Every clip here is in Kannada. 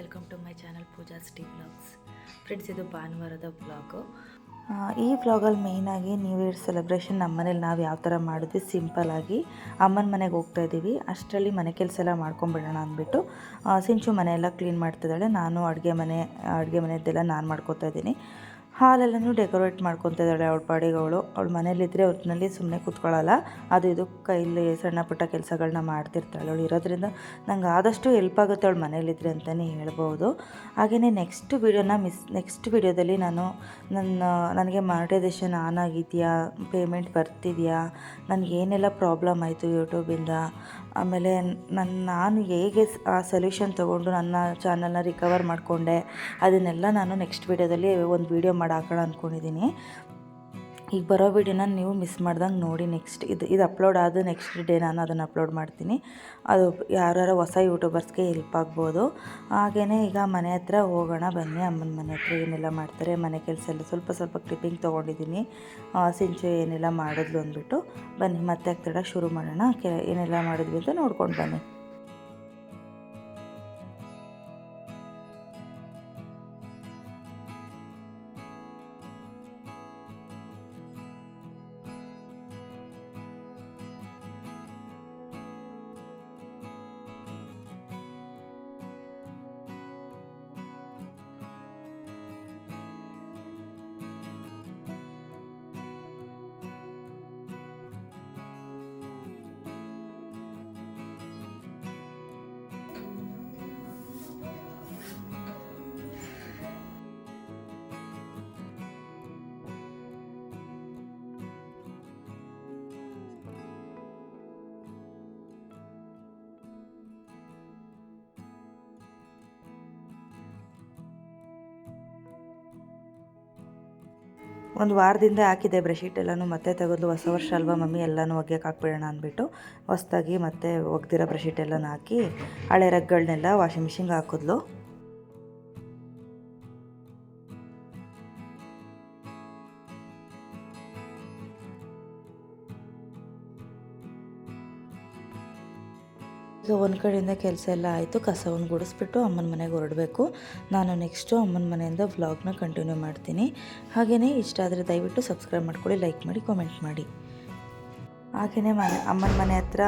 Welcome to my channel Pooja's T vlogs. Friends, ಇದು ಭಾನುವಾರದ ವ್ಲಾಗು. ಈ ವ್ಲಾಗಲ್ಲಿ ಮೇಯ್ನಾಗಿ ನ್ಯೂ ಇಯರ್ ಸೆಲೆಬ್ರೇಷನ್ ನಮ್ಮ ಮನೇಲಿ ನಾವು ಯಾವ ಥರ ಮಾಡಿದ್ವಿ ಸಿಂಪಲ್ಲಾಗಿ ಅಮ್ಮನ ಮನೆಗೆ ಹೋಗ್ತಾ ಇದ್ದೀವಿ. ಅಷ್ಟರಲ್ಲಿ ಮನೆ ಕೆಲಸ ಎಲ್ಲ ಮಾಡ್ಕೊಂಬಿಡೋಣ ಅಂದ್ಬಿಟ್ಟು ಸಿಂಚು ಮನೆಯೆಲ್ಲ ಕ್ಲೀನ್ ಮಾಡ್ತಿದ್ದಾಳೆ. ನಾನು ಅಡುಗೆ ಮನೆಯದ್ದೆಲ್ಲ ನಾನು ಮಾಡ್ಕೊತಾ ಇದ್ದೀನಿ. ಹಾಲೆಲ್ಲನೂ ಡೆಕೋರೇಟ್ ಮಾಡ್ಕೊತಾ ಇದ್ದಾಳೆ ಅವಳ ಪಾಡಿಗೆ. ಅವಳು ಮನೇಲಿದ್ದರೆ ಹೊತ್ತಿನಲ್ಲಿ ಸುಮ್ಮನೆ ಕೂತ್ಕೊಳ್ಳಲ್ಲ. ಅದು ಇದು ಕೈಲಿ ಸಣ್ಣ ಪುಟ್ಟ ಕೆಲಸಗಳನ್ನ ಮಾಡ್ತಿರ್ತಾಳೆ. ಅವಳು ಇರೋದ್ರಿಂದ ನಂಗೆ ಆದಷ್ಟು ಹೆಲ್ಪ್ ಆಗುತ್ತೆ ಅವಳು ಮನೇಲಿದ್ದರೆ ಅಂತಲೇ ಹೇಳ್ಬೋದು. ಹಾಗೆಯೇ ನೆಕ್ಸ್ಟ್ ವೀಡಿಯೋದಲ್ಲಿ ನಾನು ನನಗೆ ಮಾನಿಟೈಸೇಷನ್ ಆನ್ ಆಗಿದೆಯಾ, ಪೇಮೆಂಟ್ ಬರ್ತಿದೆಯಾ, ನನಗೇನೆಲ್ಲ ಪ್ರಾಬ್ಲಮ್ ಆಯಿತು ಯೂಟ್ಯೂಬಿಂದ, ಆಮೇಲೆ ನಾನು ಹೇಗೆ ಆ ಸೊಲ್ಯೂಷನ್ ತೊಗೊಂಡು ನನ್ನ ಚಾನಲ್ನ ರಿಕವರ್ ಮಾಡಿಕೊಂಡೆ, ಅದನ್ನೆಲ್ಲ ನಾನು ನೆಕ್ಸ್ಟ್ ವೀಡಿಯೋದಲ್ಲಿ ಒಂದು ವೀಡಿಯೋ ಮಾಡಿ ಹಾಕೋಣ ಅಂದ್ಕೊಂಡಿದ್ದೀನಿ. ಈಗ ಬರೋ ವೀಡಿಯೋನ ನೀವು ಮಿಸ್ ಮಾಡ್ದಂಗೆ ನೋಡಿ. ನೆಕ್ಸ್ಟ್ ಇದು ಅಪ್ಲೋಡ್ ಆದ ನೆಕ್ಸ್ಟ್ ಡೇ ನಾನು ಅದನ್ನು ಅಪ್ಲೋಡ್ ಮಾಡ್ತೀನಿ. ಅದು ಯಾರ್ಯಾರು ಹೊಸ ಯೂಟ್ಯೂಬರ್ಸ್ಗೆ ಹೆಲ್ಪ್ ಆಗ್ಬೋದು. ಹಾಗೆಯೇ ಈಗ ಮನೆ ಹತ್ರ ಹೋಗೋಣ ಬನ್ನಿ. ಅಮ್ಮನ ಮನೆ ಹತ್ರ ಏನೆಲ್ಲ ಮಾಡ್ತಾರೆ, ಮನೆ ಕೆಲಸ ಎಲ್ಲ ಸ್ವಲ್ಪ ಕ್ಲಿಪ್ಪಿಂಗ್ ತೊಗೊಂಡಿದ್ದೀನಿ. ಸಿಂಚು ಏನೆಲ್ಲ ಮಾಡಿದ್ಲು ಅಂದ್ಬಿಟ್ಟು ಬನ್ನಿ ಮತ್ತೆ ಆಗ್ತಡ ಶುರು ಮಾಡೋಣ. ಏನೆಲ್ಲ ಮಾಡಿದ್ವಿ ಅಂತ ನೋಡ್ಕೊಂಡು ಬನ್ನಿ. ಒಂದು ವಾರದಿಂದ ಹಾಕಿದ್ದೆ ಬ್ರಷೀಟ್ ಎಲ್ಲನೂ ಮತ್ತೆ ತೆಗೆದು. ಹೊಸ ವರ್ಷ ಅಲ್ವಾ ಮಮ್ಮಿ, ಎಲ್ಲನೂ ಒಗ್ಯಕ್ಕೆ ಹಾಕ್ಬಿಡೋಣ ಅಂದ್ಬಿಟ್ಟು ಹೊಸದಾಗಿ ಮತ್ತೆ ಒಗ್ದಿರೋ ಬ್ರಷೀಟ್ ಎಲ್ಲನೂ ಹಾಕಿ ಹಳೆ ರಗ್ಗಳನ್ನೆಲ್ಲ ವಾಷಿಂಗ್ ಮಿಷಿನ್ಗೆ ಹಾಕಿದ್ಲು. ಈಗ ಒಂದು ಕಡೆಯಿಂದ ಕೆಲಸ ಎಲ್ಲ ಆಯಿತು. ಕಸವನ್ನು ಗುಡಿಸ್ಬಿಟ್ಟು ಅಮ್ಮನ ಮನೆಗೆ ಹೊರಡಬೇಕು. ನಾನು ನೆಕ್ಸ್ಟು ಅಮ್ಮನ ಮನೆಯಿಂದ ವ್ಲಾಗ್ನ ಕಂಟಿನ್ಯೂ ಮಾಡ್ತೀನಿ. ಹಾಗೆಯೇ ಇಷ್ಟ ಆದರೆ ದಯವಿಟ್ಟು ಸಬ್ಸ್ಕ್ರೈಬ್ ಮಾಡ್ಕೊಳ್ಳಿ, ಲೈಕ್ ಮಾಡಿ, ಕಾಮೆಂಟ್ ಮಾಡಿ. ಹಾಗೆಯೇ ಅಮ್ಮನ ಮನೆ ಹತ್ರ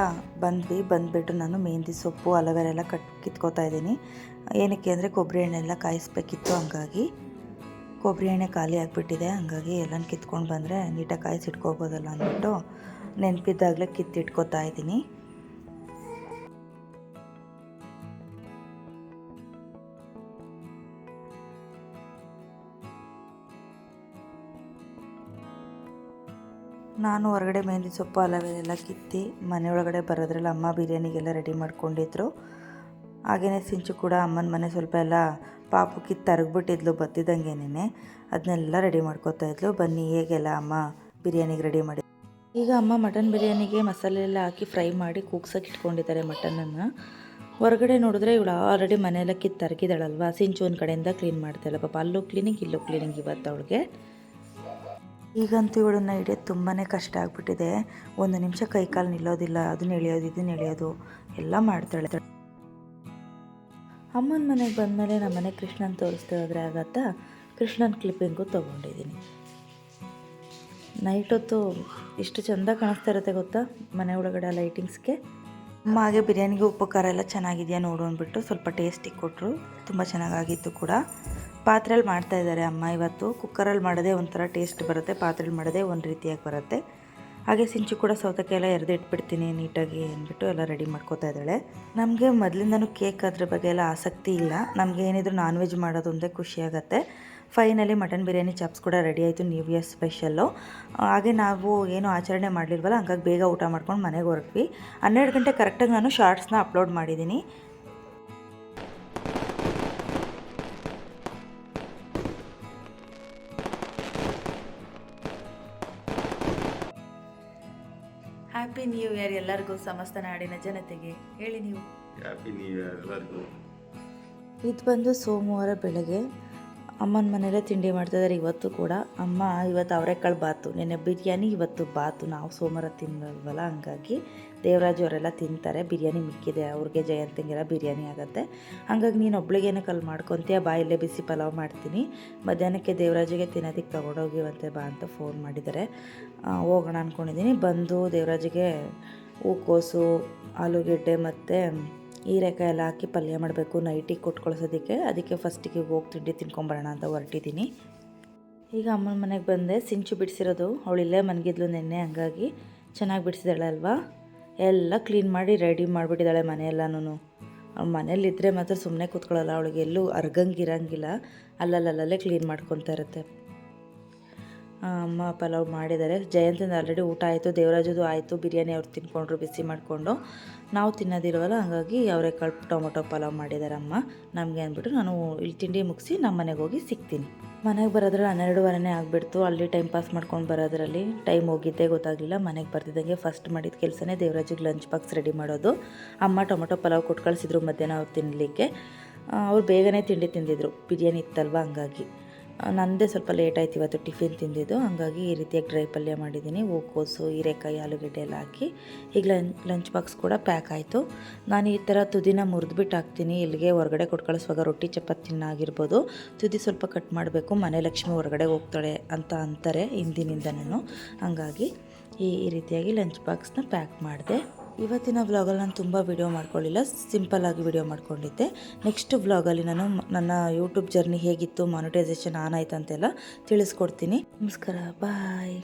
ಬಂದುಬಿಟ್ಟು ನಾನು ಮೆಹಂದಿ ಸೊಪ್ಪು ಅಲೋವೆರಾ ಎಲ್ಲ ಕಿತ್ಕೋತಾ ಇದ್ದೀನಿ. ಏನಕ್ಕೆ ಅಂದರೆ ಕೊಬ್ಬರಿ ಎಣ್ಣೆಲ್ಲ ಕಾಯಿಸ್ಬೇಕಿತ್ತು. ಹಂಗಾಗಿ ಕೊಬ್ಬರಿ ಎಣ್ಣೆ ಖಾಲಿ ಆಗಿಬಿಟ್ಟಿದೆ. ಹಂಗಾಗಿ ಎಲ್ಲನೂ ಕಿತ್ಕೊಂಡು ಬಂದರೆ ನೀಟಾಗಿ ಕಾಯಿಸಿಟ್ಕೋಬೋದಲ್ಲ ಅಂದ್ಬಿಟ್ಟು ನೆನಪಿದ್ದಾಗಲೇ ಕಿತ್ತಿಟ್ಕೋತಾ ಇದ್ದೀನಿ. ನಾನು ಹೊರಗಡೆ ಮೆಹಂದಿ ಸೊಪ್ಪು ಅಲೋವೆರಾ ಕಿತ್ತಿ ಮನೆಯೊಳಗಡೆ ಬರೋದ್ರಲ್ಲಿ ಅಮ್ಮ ಬಿರಿಯಾನಿಗೆಲ್ಲ ರೆಡಿ ಮಾಡ್ಕೊಂಡಿದ್ರು. ಹಾಗೆಯೇ ಸಿಂಚು ಕೂಡ ಅಮ್ಮನ ಮನೆ ಸ್ವಲ್ಪ ಎಲ್ಲ ಪಾಪು ತರಗ್ಬಿಟ್ಟಿದ್ಲು ಬತ್ತಿದಂಗೆನೇ. ಅದನ್ನೆಲ್ಲ ರೆಡಿ ಮಾಡ್ಕೋತಾ ಇದ್ಲು. ಬನ್ನಿ ಹೇಗೆಲ್ಲ ಅಮ್ಮ ಬಿರಿಯಾನಿಗೆ ರೆಡಿ ಮಾಡಿ. ಈಗ ಅಮ್ಮ ಮಟನ್ ಬಿರಿಯಾನಿಗೆ ಮಸಾಲೆ ಎಲ್ಲ ಹಾಕಿ ಫ್ರೈ ಮಾಡಿ ಕೂಗ್ಸಕ್ಕೆ ಇಟ್ಕೊಂಡಿದ್ದಾರೆ ಮಟನನ್ನು. ಹೊರಗಡೆ ನೋಡಿದ್ರೆ ಇವಳು ಆಲ್ರೆಡಿ ಮನೆಯೆಲ್ಲ ತರಗಿದಾಳಲ್ವ. ಸಿಂಚು ಒಂದು ಕಡೆಯಿಂದ ಕ್ಲೀನ್ ಮಾಡ್ತಾಳೆ ಪಾಪ. ಅಲ್ಲೂ ಕ್ಲೀನಿಂಗ್ ಇಲ್ಲೂ ಕ್ಲೀನಿಂಗ್ ಇವತ್ತು ಅವಳಿಗೆ. ಈಗಂತೂ ಇವಳನ್ನ ಹಿಡಿಯೋದು ತುಂಬಾ ಕಷ್ಟ ಆಗಿಬಿಟ್ಟಿದೆ. ಒಂದು ನಿಮಿಷ ಕೈ ಕಾಲು ನಿಲ್ಲೋದಿಲ್ಲ. ಅದನ್ನ ಎಳೆಯೋದು ಇದನ್ನ ಎಳೆಯೋದು ಎಲ್ಲ ಮಾಡ್ತಾಳೆ. ಅಮ್ಮನ ಮನೆಗೆ ಬಂದಮೇಲೆ ನಮ್ಮ ಮನೆ ಕೃಷ್ಣನ ತೋರಿಸ್ತಾ ಹೋದರೆ ಆಗತ್ತಾ. ಕೃಷ್ಣನ ಕ್ಲಿಪ್ಪಿಂಗು ತೊಗೊಂಡಿದ್ದೀನಿ. ನೈಟ್ ಹೊತ್ತು ಎಷ್ಟು ಚೆಂದ ಕಾಣಿಸ್ತಾ ಇರುತ್ತೆ ಗೊತ್ತಾ ಮನೆ ಒಳಗಡೆ ಲೈಟಿಂಗ್ಸ್ಗೆ. ಅಮ್ಮ ಹಾಗೆ ಬಿರಿಯಾನಿಗೆ ಉಪ್ಪು ಖಾರ ಎಲ್ಲ ಚೆನ್ನಾಗಿದೆಯಾ ನೋಡು ಅಂದ್ಬಿಟ್ಟು ಸ್ವಲ್ಪ ಟೇಸ್ಟಿಗೆ ಕೊಟ್ಟರು. ತುಂಬ ಚೆನ್ನಾಗಾಗಿತ್ತು ಕೂಡ. ಪಾತ್ರೆಯಲ್ಲಿ ಮಾಡ್ತಾಯಿದ್ದಾರೆ ಅಮ್ಮ ಇವತ್ತು. ಕುಕ್ಕರಲ್ಲಿ ಮಾಡೋದೇ ಒಂಥರ ಟೇಸ್ಟ್ ಬರುತ್ತೆ, ಪಾತ್ರೆಯಲ್ಲಿ ಮಾಡೋದೇ ಒಂದು ರೀತಿಯಾಗಿ ಬರುತ್ತೆ. ಹಾಗೆ ಸಿಂಚು ಕೂಡ ಸೌತೆಕಾಯಿ ಎಲ್ಲ ಎರೆದು ಇಟ್ಬಿಡ್ತೀನಿ ನೀಟಾಗಿ ಅಂದ್ಬಿಟ್ಟು ಎಲ್ಲ ರೆಡಿ ಮಾಡ್ಕೋತಾ ಇದ್ದಾಳೆ. ನಮಗೆ ಮೊದಲಿಂದನೂ ಕೇಕ್ ಅದ್ರ ಬಗ್ಗೆ ಎಲ್ಲ ಆಸಕ್ತಿ ಇಲ್ಲ. ನಮಗೆ ಏನಿದ್ರು ನಾನ್ ವೆಜ್ ಮಾಡೋದು ಒಂದೇ ಖುಷಿಯಾಗತ್ತೆ. ಫೈನಲಿ ಮಟನ್ ಬಿರಿಯಾನಿ ಚಾಪ್ಸ್ ಕೂಡ ರೆಡಿ ಆಯಿತು, ನ್ಯೂ ಇಯರ್ ಸ್ಪೆಷಲ್ಲು. ಹಾಗೆ ನಾವು ಏನು ಆಚರಣೆ ಮಾಡಲಿಲ್ವಲ್ಲ, ಹಂಗಾಗಿ ಬೇಗ ಊಟ ಮಾಡ್ಕೊಂಡು ಮನೆಗೆ ಹೊರಟ್ವಿ. 12 ಗಂಟೆ ಕರೆಕ್ಟಾಗಿ ನಾನು ಶಾರ್ಟ್ಸ್ನ ಅಪ್ಲೋಡ್ ಮಾಡಿದ್ದೀನಿ. ಹ್ಯಾಪಿ ನ್ಯೂ ಇಯರ್ ಎಲ್ಲರಿಗೂ, ಸಮಸ್ತ ನಾಡಿನ ಜನತೆಗೆ ಹೇಳಿ ನೀವು. ಹ್ಯಾಪಿ ನ್ಯೂ ಇಯರ್ ಎಲ್ಲರಿಗೂ. ಇದು ಬಂದು ಸೋಮವಾರ ಬೆಳಗ್ಗೆ ಅಮ್ಮನ ಮನೇಲೇ ತಿಂಡಿ ಮಾಡ್ತಿದ್ದಾರೆ ಇವತ್ತು ಕೂಡ. ಅಮ್ಮ ಇವತ್ತು ಅವರೆಕಾಳು ಬಾತು, ನೆನ್ನೆ ಬಿರಿಯಾನಿ, ಇವತ್ತು ಬಾತು. ನಾವು ಸೋಮವಾರ ತಿನ್ನಲ್ವಲ್ಲ, ಹಂಗಾಗಿ ದೇವರಾಜು ಅವರೆಲ್ಲ ತಿಂತಾರೆ. ಬಿರಿಯಾನಿ ಮಿಕ್ಕಿದೆ, ಅವ್ರಿಗೆ ಜಯಂತಿಗೆಲ್ಲ ಬಿರಿಯಾನಿ ಆಗುತ್ತೆ. ಹಾಗಾಗಿ ನೀನು ಒಬ್ಳಿಗೇನೆ ಕಲ್ ಮಾಡ್ಕೊತೀಯ, ಬಾಯಲ್ಲೇ ಬಿಸಿ ಪಲಾವ್ ಮಾಡ್ತೀನಿ, ಮಧ್ಯಾಹ್ನಕ್ಕೆ ದೇವರಾಜಿಗೆ ತಿನ್ನೋದಕ್ಕೆ ತೊಗೊಂಡೋಗಿವಂತೆ ಬಾ ಅಂತ ಫೋನ್ ಮಾಡಿದ್ದಾರೆ. ಹೋಗೋಣ ಅಂದ್ಕೊಂಡಿದ್ದೀನಿ. ಬಂದು ದೇವರಾಜಿಗೆ ಹೂಕೋಸು, ಆಲೂಗೆಡ್ಡೆ ಮತ್ತು ಹೀರೆಕಾಯಿ ಎಲ್ಲ ಹಾಕಿ ಪಲ್ಯ ಮಾಡಬೇಕು ನೈಟಿಗೆ ಕೊಟ್ಟು ಕಳ್ಸೋದಕ್ಕೆ. ಅದಕ್ಕೆ ಫಸ್ಟಿಗೆ ಹೋಗಿ ತಿಂಡಿ ತಿನ್ಕೊಂಬರೋಣ ಅಂತ ಹೊರಟಿದ್ದೀನಿ. ಈಗ ಅಮ್ಮನ ಮನೆಗೆ ಬಂದೆ. ಸಿಂಚು ಬಿಡಿಸಿರೋದು, ಅವಳಿಲ್ಲೇ ಮನಗಿದ್ಲು ನೆನ್ನೆ, ಹಂಗಾಗಿ ಚೆನ್ನಾಗಿ ಬಿಡಿಸಿದಾಳೆ ಅಲ್ವಾ. ಎಲ್ಲ ಕ್ಲೀನ್ ಮಾಡಿ ರೆಡಿ ಮಾಡಿಬಿಟ್ಟಿದ್ದಾಳೆ ಮನೆಯೆಲ್ಲನೂ. ಅವ್ಳು ಮನೇಲಿದ್ದರೆ ಮಾತ್ರ ಸುಮ್ಮನೆ ಕೂತ್ಕೊಳ್ಳಲ್ಲ, ಅವಳಿಗೆ ಎಲ್ಲೂ ಅರ್ಗಂಗಿರಂಗಿಲ್ಲ, ಅಲ್ಲಲ್ಲೇ ಕ್ಲೀನ್ ಮಾಡ್ಕೊತಾ ಇರುತ್ತೆ. ಅಮ್ಮ ಪಲಾವ್ ಮಾಡಿದ್ದಾರೆ. ಜಯಂತಿಂದ ಆಲ್ರೆಡಿ ಊಟ ಆಯಿತು, ದೇವರಾಜದು ಆಯಿತು, ಬಿರಿಯಾನಿ ಅವ್ರು ತಿನ್ಕೊಂಡ್ರು ಬಿಸಿ ಮಾಡಿಕೊಂಡು. ನಾವು ತಿನ್ನೋದಿಲ್ವಲ್ಲ, ಹಾಗಾಗಿ ಅವರೆಕಾಳು ಟೊಮೊಟೊ ಪಲಾವ್ ಮಾಡಿದ್ದಾರೆ ಅಮ್ಮ ನಮಗೆ ಅಂದ್ಬಿಟ್ಟು. ನಾನು ಇಲ್ಲಿ ತಿಂಡಿ ಮುಗಿಸಿ ನಮ್ಮ ಮನೆಗೆ ಹೋಗಿ ಸಿಗ್ತೀನಿ. ಮನೆಗೆ ಬರೋದ್ರಲ್ಲಿ 12:15 ಆಗಿಬಿಡ್ತು. ಅಲ್ಲಿ ಟೈಮ್ ಪಾಸ್ ಮಾಡ್ಕೊಂಡು ಬರೋದ್ರಲ್ಲಿ ಟೈಮ್ ಹೋಗಿದ್ದೇ ಗೊತ್ತಾಗಲಿಲ್ಲ. ಮನೆಗೆ ಬರ್ತಿದ್ದಂಗೆ ಫಸ್ಟ್ ಮಾಡಿದ ಕೆಲಸನೇ ದೇವರಾಜಿಗೆ ಲಂಚ್ ಬಾಕ್ಸ್ ರೆಡಿ ಮಾಡೋದು. ಅಮ್ಮ ಟೊಮೊಟೊ ಪಲಾವ್ ಕೊಟ್ಟು ಕಳಿಸಿದ್ರು ಮಧ್ಯಾಹ್ನ ಅವ್ರು ತಿನ್ನಲಿಕ್ಕೆ. ಅವ್ರು ಬೇಗನೆ ತಿಂಡಿ ತಿಂದಿದ್ರು, ಬಿರಿಯಾನಿ ಇತ್ತಲ್ವ ಹಂಗಾಗಿ. ನನ್ನದೇ ಸ್ವಲ್ಪ ಲೇಟ್ ಆಯ್ತು ಇವತ್ತು ಟಿಫಿನ್ ತಿಂದಿದ್ದು, ಹಾಗಾಗಿ ಈ ರೀತಿಯಾಗಿ ಡ್ರೈ ಪಲ್ಯ ಮಾಡಿದ್ದೀನಿ. ಹೂಕೋಸು, ಹೀರೆಕಾಯಿ, ಆಲೂಗೆಡ್ಡೆ ಎಲ್ಲ ಹಾಕಿ. ಈಗ ಲಂಚ್ ಬಾಕ್ಸ್ ಕೂಡ ಪ್ಯಾಕ್ ಆಯಿತು. ನಾನು ಈ ಥರ ತುದಿನ ಮುರಿದ್ಬಿಟ್ಟು ಹಾಕ್ತೀನಿ. ಇಲ್ಲಿಗೆ ಹೊರಗಡೆ ಕೊಟ್ಟು ಕಳಿಸುವಾಗ ರೊಟ್ಟಿ ಚಪಾತಿನ ಆಗಿರ್ಬೋದು, ತುದಿ ಸ್ವಲ್ಪ ಕಟ್ ಮಾಡಬೇಕು, ಮನೆ ಲಕ್ಷ್ಮಿ ಹೊರಗಡೆ ಹೋಗ್ತಾಳೆ ಅಂತ ಅಂತಾರೆ ಹಿಂದಿನಿಂದನೂ. ಹಾಗಾಗಿ ಈ ರೀತಿಯಾಗಿ ಲಂಚ್ ಬಾಕ್ಸ್ನ ಪ್ಯಾಕ್ ಮಾಡಿದೆ. ಇವತ್ತಿನ ವ್ಲಾಗಲ್ಲಿ ನಾನು ತುಂಬ ವಿಡಿಯೋ ಮಾಡ್ಕೊಳ್ಳಿಲ್ಲ, ಸಿಂಪಲ್ಲಾಗಿ ವಿಡಿಯೋ ಮಾಡ್ಕೊಂಡಿದ್ದೆ. ನೆಕ್ಸ್ಟ್ ವ್ಲಾಗಲ್ಲಿ ನಾನು ನನ್ನ ಯೂಟ್ಯೂಬ್ ಜರ್ನಿ ಹೇಗಿತ್ತು, ಮಾನಿಟೈಸೇಷನ್ ಆನ್ ಆಯ್ತು ಅಂತೆಲ್ಲ ತಿಳಿಸ್ಕೊಡ್ತೀನಿ. ನಮಸ್ಕಾರ, ಬಾಯ್.